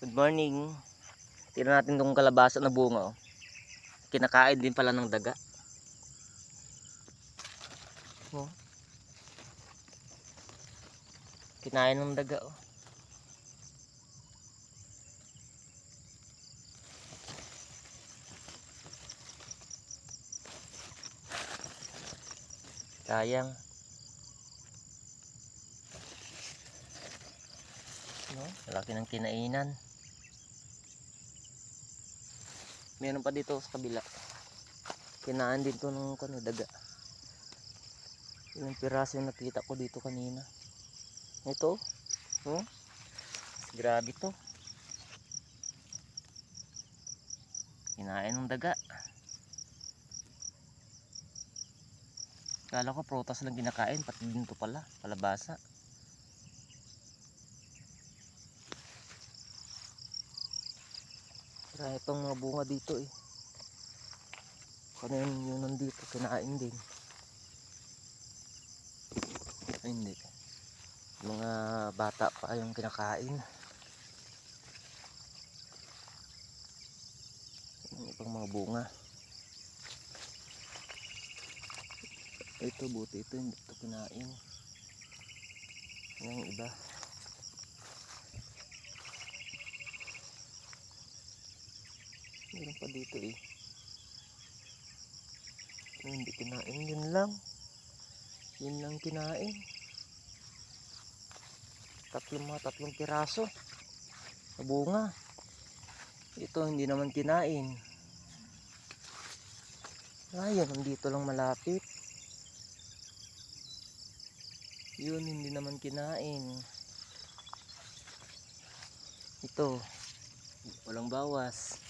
Good morning. Tingnan natin tong kalabasa na bunga, oh. Kinakain din pala ng daga. Oh. Kinain ng daga, oh. Sayang. No, laki ng kinainan. Meron pa dito sa kabila. Kinain din to ng daga. Ilang piraso yung nakita ko dito kanina. Ito, oh. Grabe to. Kinain ng daga. Kala ko prutas lang kinakain, pati din to pala, palabasa. Marami pang mga bunga dito eh. Kano yung nandito, kinain din. Ay, hindi. Mga bata pa yung kinakain. Yung ibang mga bunga. Ito, buti ito, hindi ito kinain. Yung iba. Meron pa dito eh. Hindi kinain, yun lang. Yun lang kinain. Tatlong piraso na bunga. Ito hindi naman kinain. Ayun, nandito lang malapit. Yun, hindi naman kinain. Ito, walang bawas.